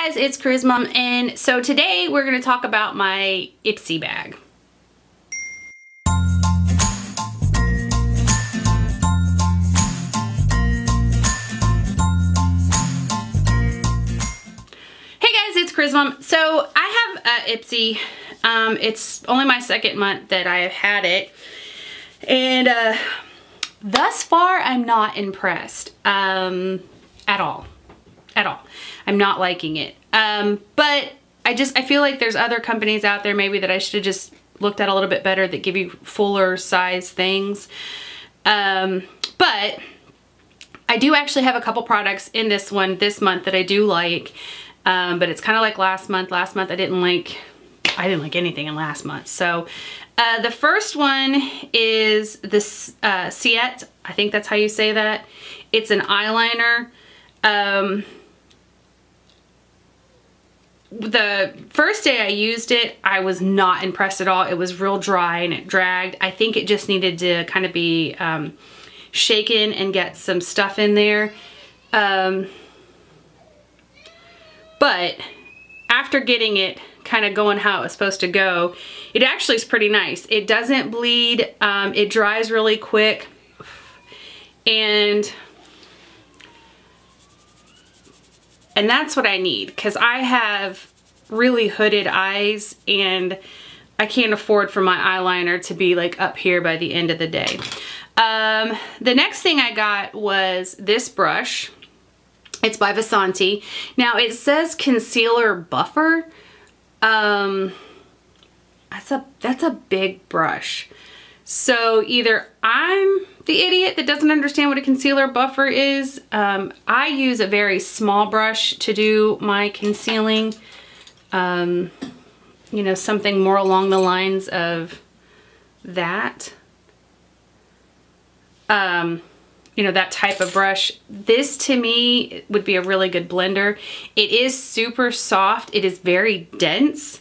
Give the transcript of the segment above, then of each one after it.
guys, it's Charisma, and so today we're going to talk about my Ipsy bag. Hey guys, it's Charisma. So I have Ipsy. It's only my second month that I have had it, and thus far I'm not impressed at all. I'm not liking it. But I feel like there's other companies out there maybe that I should have just looked at a little bit better that give you fuller size things. But I do actually have a couple products in this one this month that I do like. But it's kind of like last month. Last month I didn't like anything in last month. So the first one is this Siet. I think that's how you say that. It's an eyeliner. The first day I used it, I was not impressed at all. It was real dry and it dragged. I think it just needed to kind of be shaken and get some stuff in there. But after getting it kind of going how it was supposed to go, it actually is pretty nice. It doesn't bleed. It dries really quick. And that's what I need, because I have really hooded eyes and I can't afford for my eyeliner to be like up here by the end of the day. The next thing I got was this brush. It's by Vasanti. Now it says concealer buffer. That's a big brush. So either I'm the idiot that doesn't understand what a concealer buffer is. I use a very small brush to do my concealing. You know, something more along the lines of that. You know, that type of brush. This to me would be a really good blender. It is super soft. It is very dense.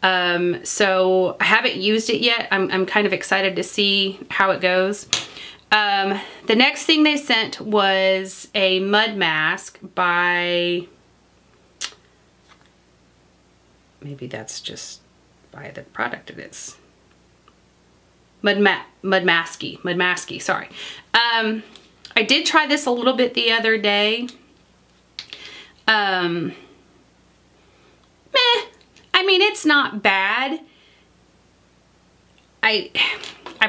So I haven't used it yet. I'm kind of excited to see how it goes. The next thing they sent was a mud mask by, maybe that's just by the product it is. Mudmasky, sorry. I did try this a little bit the other day. Meh. I mean, it's not bad. I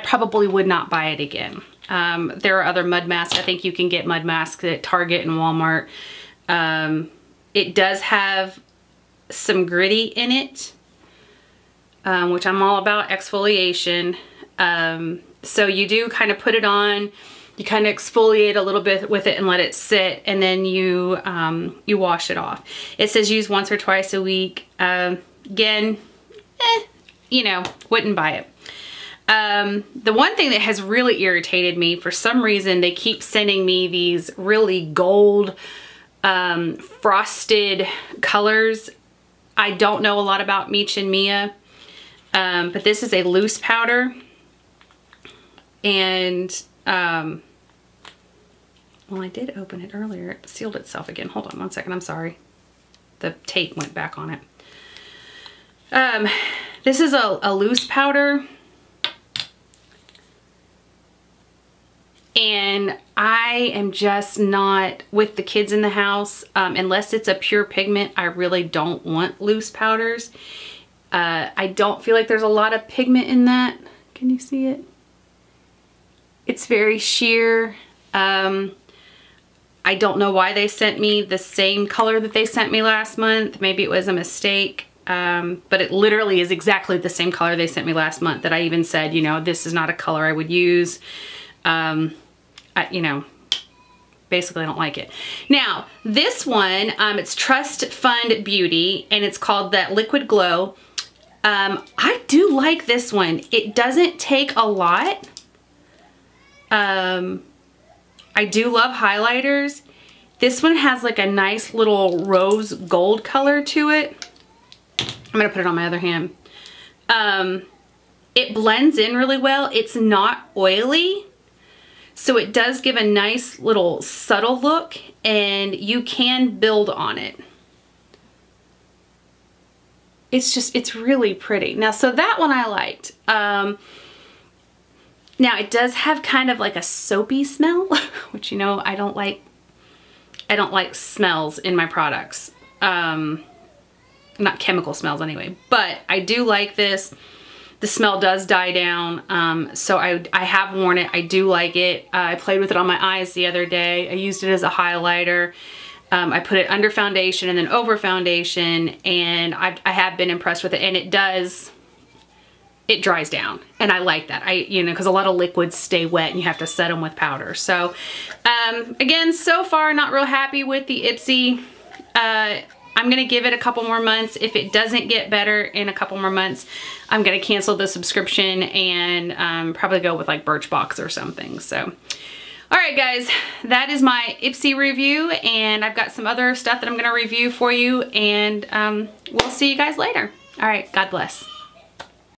probably would not buy it again. There are other mud masks. I think you can get mud masks at Target and Walmart. It does have some gritty in it, which I'm all about exfoliation. So you do kind of put it on, you kind of exfoliate a little bit with it and let it sit, and then you wash it off. It says use once or twice a week. Again, you know, wouldn't buy it. The one thing that has really irritated me, for some reason, they keep sending me these really gold, frosted colors. I don't know a lot about Meech and Mia, but this is a loose powder. And, well, I did open it earlier. It sealed itself again. Hold on one second. I'm sorry. The tape went back on it. This is a loose powder. And I am just not, with the kids in the house, unless it's a pure pigment, I really don't want loose powders. I don't feel like there's a lot of pigment in that. Can you see it? It's very sheer. I don't know why they sent me the same color that they sent me last month. Maybe it was a mistake. But it literally is exactly the same color they sent me last month, that I even said, you know, this is not a color I would use. You know, basically I don't like it. Now, this one, it's Trust Fund Beauty, and it's called that Liquid Glow. I do like this one. It doesn't take a lot. I do love highlighters. This one has like a nice little rose gold color to it. I'm gonna put it on my other hand. It blends in really well. It's not oily, so it does give a nice little subtle look, and you can build on it. it's really pretty. Now, so that one I liked. Now it does have kind of like a soapy smell, which, you know, I don't like smells in my products. Not chemical smells anyway, but I do like this. The smell does die down, so I have worn it. I do like it. I played with it on my eyes the other day. I used it as a highlighter. I put it under foundation and then over foundation, and I have been impressed with it. And it dries down, and I like that. You know, because a lot of liquids stay wet and you have to set them with powder. So again, so far not real happy with the Ipsy. I'm gonna give it a couple more months. If it doesn't get better in a couple more months, I'm gonna cancel the subscription and probably go with like Birchbox or something. So, all right guys, that is my Ipsy review, and I've got some other stuff that I'm gonna review for you, and we'll see you guys later. All right, God bless.